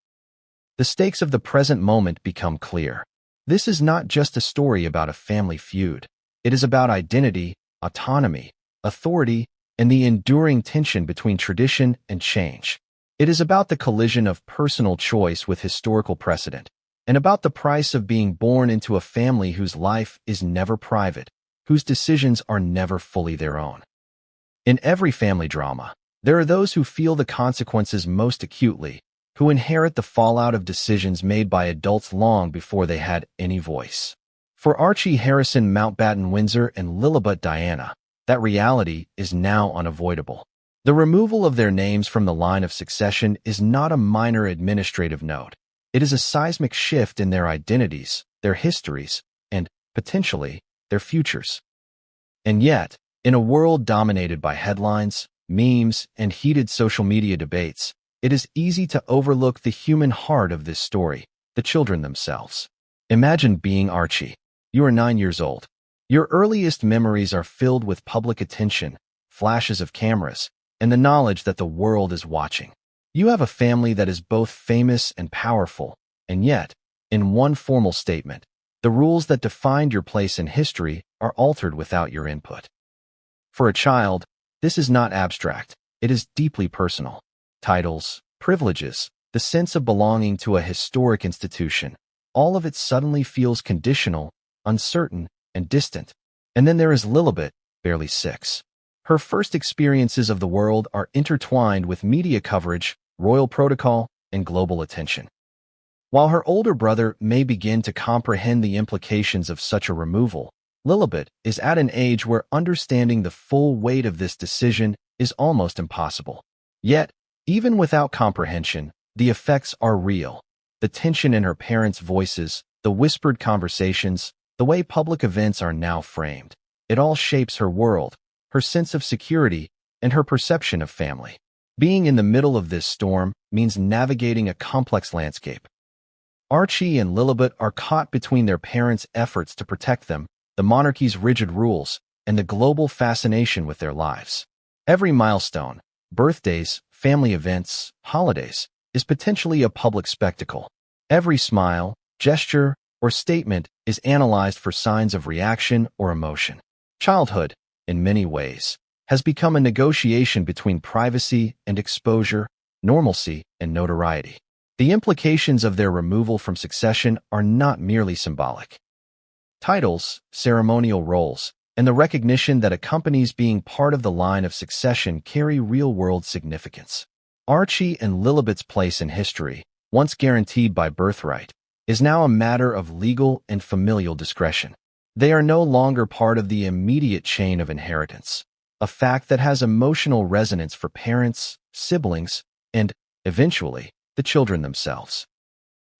The stakes of the present moment become clear. This is not just a story about a family feud. It is about identity, autonomy, authority, and the enduring tension between tradition and change. It is about the collision of personal choice with historical precedent, and about the price of being born into a family whose life is never private, whose decisions are never fully their own. In every family drama, there are those who feel the consequences most acutely, who inherit the fallout of decisions made by adults long before they had any voice. For Archie Harrison Mountbatten Windsor and Lilibet Diana, that reality is now unavoidable. The removal of their names from the line of succession is not a minor administrative note. It is a seismic shift in their identities, their histories, and, potentially, their futures. And yet, in a world dominated by headlines, memes, and heated social media debates, it is easy to overlook the human heart of this story, the children themselves. Imagine being Archie. You are 9 years old. Your earliest memories are filled with public attention, flashes of cameras, and the knowledge that the world is watching. You have a family that is both famous and powerful, and yet, in one formal statement, the rules that defined your place in history are altered without your input. For a child, this is not abstract, it is deeply personal. Titles, privileges, the sense of belonging to a historic institution, all of it suddenly feels conditional, uncertain, and distant. And then there is Lilibet, barely 6. Her first experiences of the world are intertwined with media coverage, royal protocol, and global attention. While her older brother may begin to comprehend the implications of such a removal, Lilibet is at an age where understanding the full weight of this decision is almost impossible. Yet, even without comprehension, the effects are real. The tension in her parents' voices, the whispered conversations, the way public events are now framed. It all shapes her world, her sense of security, and her perception of family. Being in the middle of this storm means navigating a complex landscape. Archie and Lilibet are caught between their parents' efforts to protect them, the monarchy's rigid rules, and the global fascination with their lives. Every milestone, birthdays, family events, holidays, is potentially a public spectacle. Every smile, gesture, or statement is analyzed for signs of reaction or emotion. Childhood, in many ways, has become a negotiation between privacy and exposure, normalcy and notoriety. The implications of their removal from succession are not merely symbolic. Titles, ceremonial roles, and the recognition that accompanies being part of the line of succession carry real-world significance. Archie and Lilibet's place in history, once guaranteed by birthright, is now a matter of legal and familial discretion. They are no longer part of the immediate chain of inheritance, a fact that has emotional resonance for parents, siblings, and, eventually, the children themselves.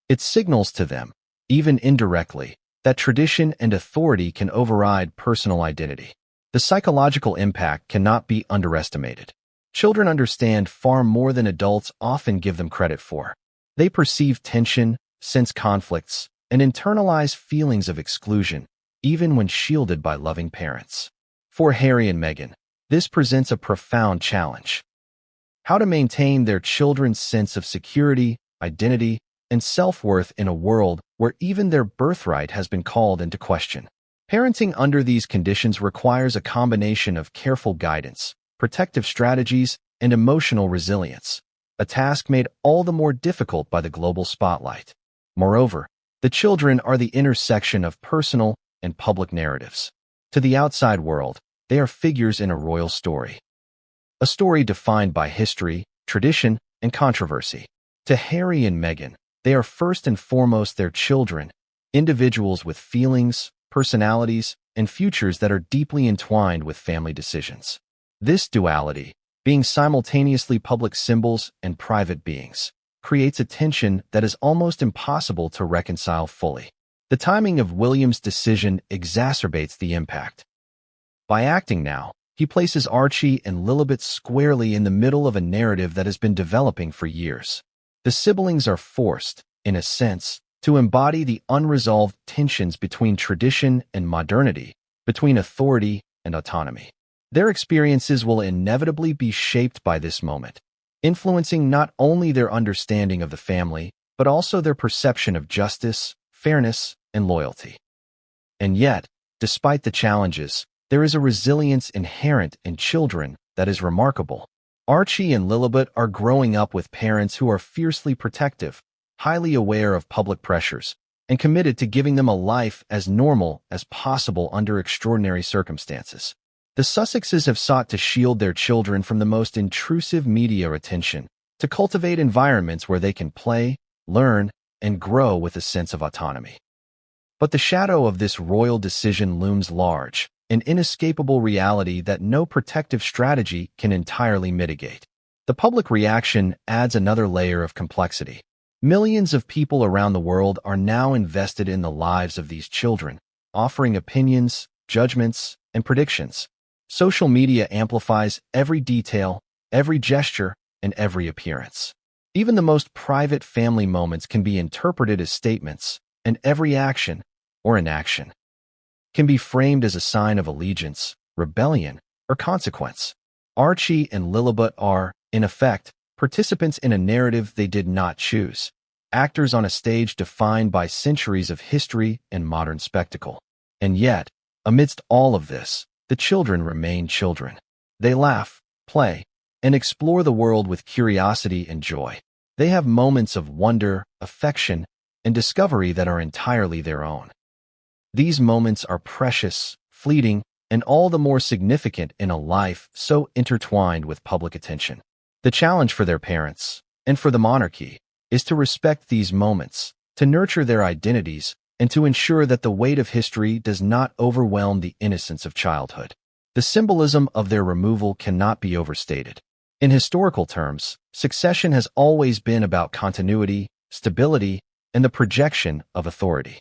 It signals to them, even indirectly, that tradition and authority can override personal identity. The psychological impact cannot be underestimated. Children understand far more than adults often give them credit for. They perceive tension, sense conflicts, and internalize feelings of exclusion, even when shielded by loving parents. For Harry and Meghan, this presents a profound challenge. How to maintain their children's sense of security, identity, and self-worth in a world where even their birthright has been called into question. Parenting under these conditions requires a combination of careful guidance, protective strategies, and emotional resilience, a task made all the more difficult by the global spotlight. Moreover, the children are the intersection of personal and public narratives. To the outside world, they are figures in a royal story. A story defined by history, tradition, and controversy. To Harry and Meghan, they are first and foremost their children, individuals with feelings, personalities, and futures that are deeply entwined with family decisions. This duality, being simultaneously public symbols and private beings, creates a tension that is almost impossible to reconcile fully. The timing of William's decision exacerbates the impact. By acting now, he places Archie and Lilibet squarely in the middle of a narrative that has been developing for years. The siblings are forced, in a sense, to embody the unresolved tensions between tradition and modernity, between authority and autonomy. Their experiences will inevitably be shaped by this moment. influencing not only their understanding of the family, but also their perception of justice, fairness, and loyalty. And yet, despite the challenges, there is a resilience inherent in children that is remarkable. Archie and Lilibet are growing up with parents who are fiercely protective, highly aware of public pressures, and committed to giving them a life as normal as possible under extraordinary circumstances. The Sussexes have sought to shield their children from the most intrusive media attention, to cultivate environments where they can play, learn, and grow with a sense of autonomy. But the shadow of this royal decision looms large, an inescapable reality that no protective strategy can entirely mitigate. The public reaction adds another layer of complexity. Millions of people around the world are now invested in the lives of these children, offering opinions, judgments, and predictions. Social media amplifies every detail, every gesture, and every appearance. Even the most private family moments can be interpreted as statements, and every action, or inaction, can be framed as a sign of allegiance, rebellion, or consequence. Archie and Lilibet are, in effect, participants in a narrative they did not choose, actors on a stage defined by centuries of history and modern spectacle. And yet, amidst all of this, the children remain children. They laugh, play, and explore the world with curiosity and joy. They have moments of wonder, affection, and discovery that are entirely their own. These moments are precious, fleeting, and all the more significant in a life so intertwined with public attention. The challenge for their parents, and for the monarchy, is to respect these moments, to nurture their identities, and to ensure that the weight of history does not overwhelm the innocence of childhood. The symbolism of their removal cannot be overstated. In historical terms, succession has always been about continuity, stability, and the projection of authority.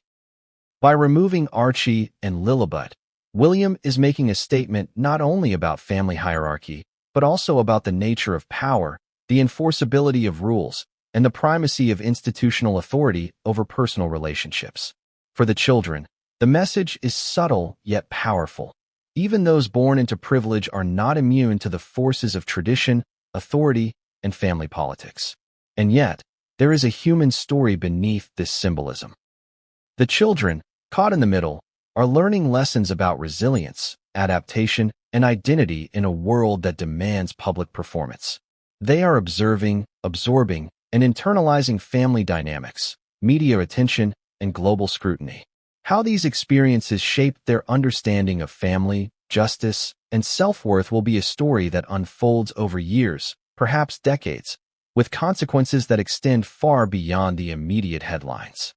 By removing Archie and Lilibet, William is making a statement not only about family hierarchy, but also about the nature of power, the enforceability of rules, and the primacy of institutional authority over personal relationships. For the children, the message is subtle yet powerful. Even those born into privilege are not immune to the forces of tradition, authority, and family politics. And yet, there is a human story beneath this symbolism. The children, caught in the middle, are learning lessons about resilience, adaptation, and identity in a world that demands public performance. They are observing, absorbing, and internalizing family dynamics, media attention, and global scrutiny. How these experiences shape their understanding of family, justice, and self-worth will be a story that unfolds over years, perhaps decades, with consequences that extend far beyond the immediate headlines.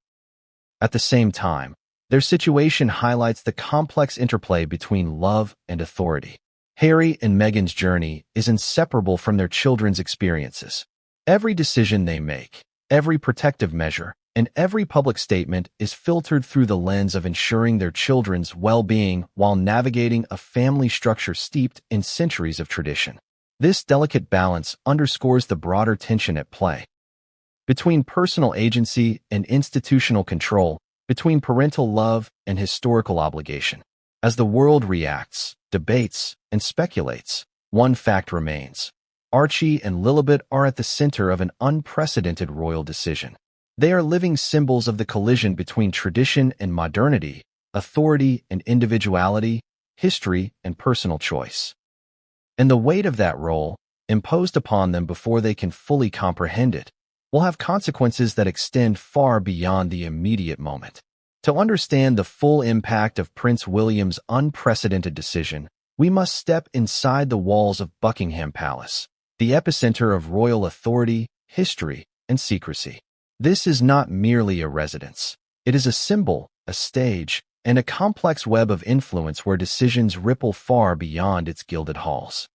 At the same time, their situation highlights the complex interplay between love and authority. Harry and Meghan's journey is inseparable from their children's experiences. Every decision they make, every protective measure, and every public statement is filtered through the lens of ensuring their children's well-being while navigating a family structure steeped in centuries of tradition. This delicate balance underscores the broader tension at play between personal agency and institutional control, between parental love and historical obligation. As the world reacts, debates, and speculates, one fact remains. Archie and Lilibet are at the center of an unprecedented royal decision. They are living symbols of the collision between tradition and modernity, authority and individuality, history and personal choice. And the weight of that role, imposed upon them before they can fully comprehend it, will have consequences that extend far beyond the immediate moment. To understand the full impact of Prince William's unprecedented decision, we must step inside the walls of Buckingham Palace, the epicenter of royal authority, history, and secrecy. This is not merely a residence. It is a symbol, a stage, and a complex web of influence where decisions ripple far beyond its gilded halls.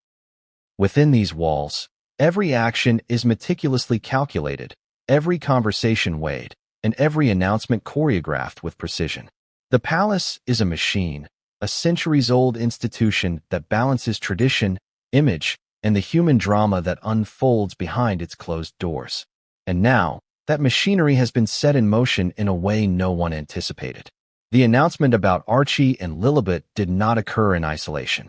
Within these walls, every action is meticulously calculated, every conversation weighed, and every announcement choreographed with precision. The palace is a machine, a centuries-old institution that balances tradition, image, and the human drama that unfolds behind its closed doors. And now, that machinery has been set in motion in a way no one anticipated. The announcement about Archie and Lilibet did not occur in isolation.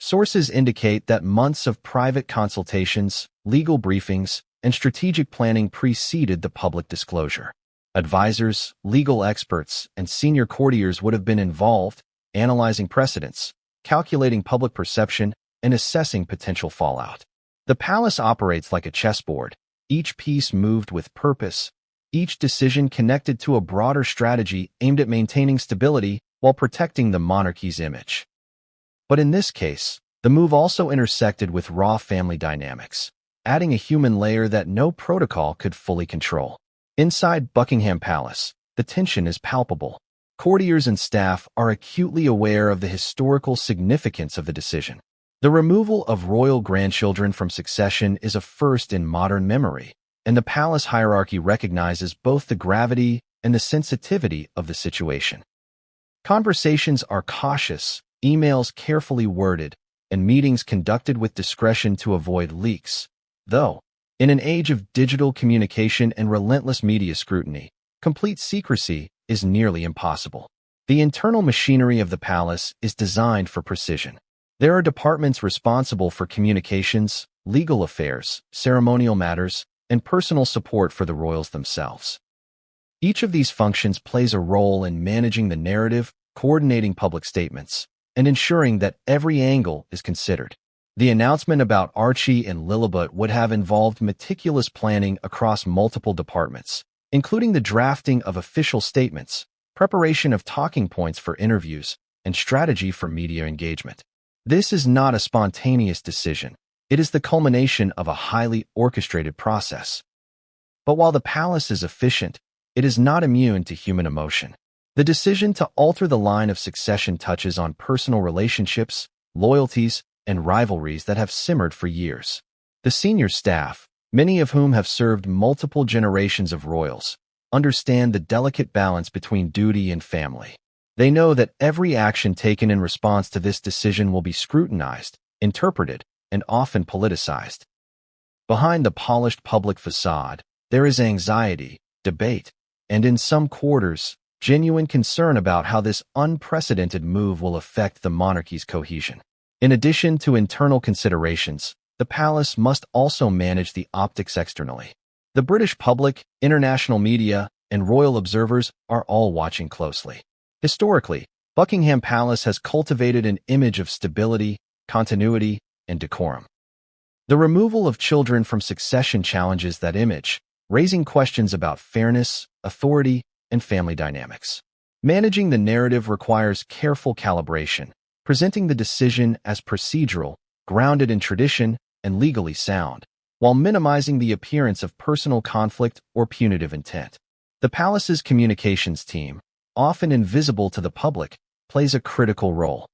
Sources indicate that months of private consultations, legal briefings, and strategic planning preceded the public disclosure. Advisors, legal experts, and senior courtiers would have been involved, analyzing precedents, calculating public perception, and assessing potential fallout. The palace operates like a chessboard, each piece moved with purpose, each decision connected to a broader strategy aimed at maintaining stability while protecting the monarchy's image. But in this case, the move also intersected with raw family dynamics, adding a human layer that no protocol could fully control. Inside Buckingham Palace, the tension is palpable. Courtiers and staff are acutely aware of the historical significance of the decision. The removal of royal grandchildren from succession is a first in modern memory, and the palace hierarchy recognizes both the gravity and the sensitivity of the situation. Conversations are cautious, emails carefully worded, and meetings conducted with discretion to avoid leaks. Though, in an age of digital communication and relentless media scrutiny, complete secrecy is nearly impossible. The internal machinery of the palace is designed for precision. There are departments responsible for communications, legal affairs, ceremonial matters, and personal support for the royals themselves. Each of these functions plays a role in managing the narrative, coordinating public statements, and ensuring that every angle is considered. The announcement about Archie and Lilibet would have involved meticulous planning across multiple departments, including the drafting of official statements, preparation of talking points for interviews, and strategy for media engagement. This is not a spontaneous decision. It is the culmination of a highly orchestrated process. But while the palace is efficient, it is not immune to human emotion. The decision to alter the line of succession touches on personal relationships, loyalties, and rivalries that have simmered for years. The senior staff, many of whom have served multiple generations of royals, understand the delicate balance between duty and family. They know that every action taken in response to this decision will be scrutinized, interpreted, and often politicized. Behind the polished public facade, there is anxiety, debate, and in some quarters, genuine concern about how this unprecedented move will affect the monarchy's cohesion. In addition to internal considerations, the palace must also manage the optics externally. The British public, international media, and royal observers are all watching closely. Historically, Buckingham Palace has cultivated an image of stability, continuity, and decorum. The removal of children from succession challenges that image, raising questions about fairness, authority, and family dynamics. Managing the narrative requires careful calibration, presenting the decision as procedural, grounded in tradition, and legally sound, while minimizing the appearance of personal conflict or punitive intent. The palace's communications team, often invisible to the public, plays a critical role.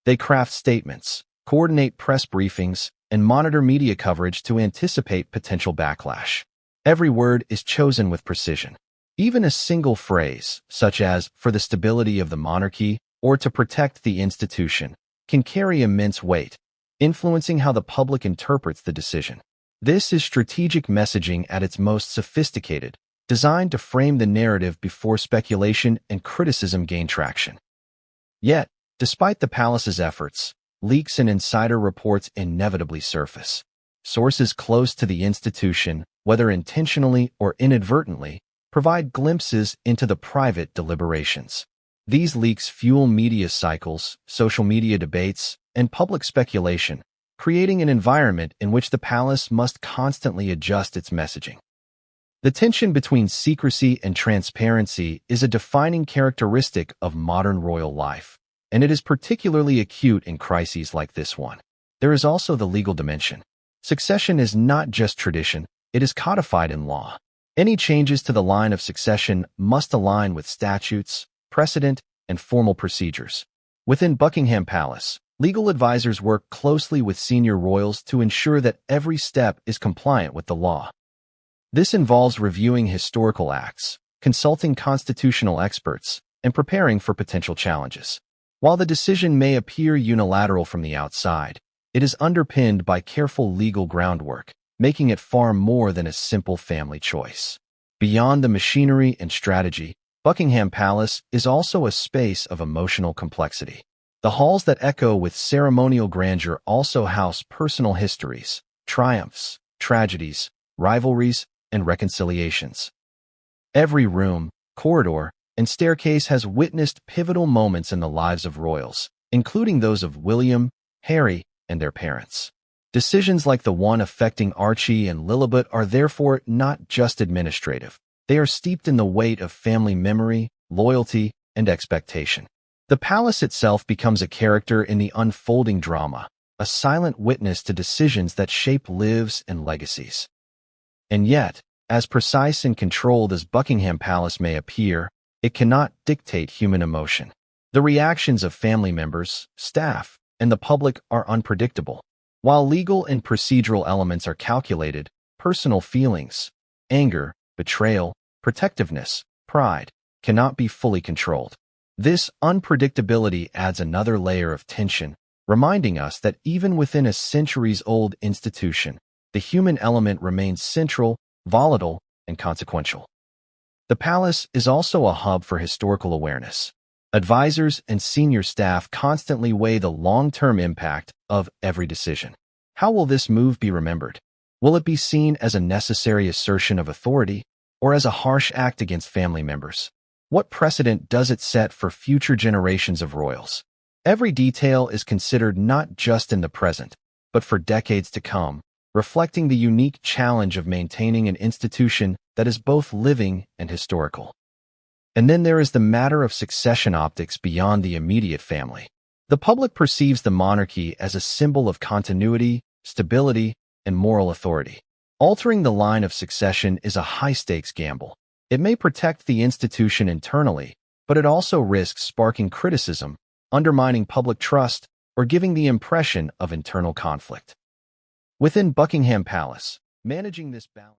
They craft statements, coordinate press briefings, and monitor media coverage to anticipate potential backlash. Every word is chosen with precision. Even a single phrase, such as "for the stability of the monarchy" or "to protect the institution," can carry immense weight, influencing how the public interprets the decision. This is strategic messaging at its most sophisticated, designed to frame the narrative before speculation and criticism gain traction. Yet, despite the palace's efforts, leaks and insider reports inevitably surface. Sources close to the institution, whether intentionally or inadvertently, provide glimpses into the private deliberations. These leaks fuel media cycles, social media debates, and public speculation, creating an environment in which the palace must constantly adjust its messaging. The tension between secrecy and transparency is a defining characteristic of modern royal life, and it is particularly acute in crises like this one. There is also the legal dimension. Succession is not just tradition, it is codified in law. Any changes to the line of succession must align with statutes, precedent, and formal procedures. Within Buckingham Palace, legal advisors work closely with senior royals to ensure that every step is compliant with the law. This involves reviewing historical acts, consulting constitutional experts, and preparing for potential challenges. While the decision may appear unilateral from the outside, it is underpinned by careful legal groundwork, making it far more than a simple family choice. Beyond the machinery and strategy, Buckingham Palace is also a space of emotional complexity. The halls that echo with ceremonial grandeur also house personal histories, triumphs, tragedies, rivalries, and reconciliations. Every room, corridor, and staircase has witnessed pivotal moments in the lives of royals, including those of William, Harry, and their parents. Decisions like the one affecting Archie and Lilibet are therefore not just administrative. They are steeped in the weight of family memory, loyalty, and expectation. The palace itself becomes a character in the unfolding drama, a silent witness to decisions that shape lives and legacies. And yet, as precise and controlled as Buckingham Palace may appear, it cannot dictate human emotion. The reactions of family members, staff, and the public are unpredictable. While legal and procedural elements are calculated, personal feelings, anger, betrayal, protectiveness, pride, cannot be fully controlled. This unpredictability adds another layer of tension, reminding us that even within a centuries-old institution, the human element remains central, volatile, and consequential. The palace is also a hub for historical awareness. Advisors and senior staff constantly weigh the long-term impact of every decision. How will this move be remembered? Will it be seen as a necessary assertion of authority or as a harsh act against family members? What precedent does it set for future generations of royals? Every detail is considered not just in the present, but for decades to come, reflecting the unique challenge of maintaining an institution that is both living and historical. And then there is the matter of succession optics beyond the immediate family. The public perceives the monarchy as a symbol of continuity, stability, and moral authority. Altering the line of succession is a high-stakes gamble. It may protect the institution internally, but it also risks sparking criticism, undermining public trust, or giving the impression of internal conflict. Within Buckingham Palace, managing this balance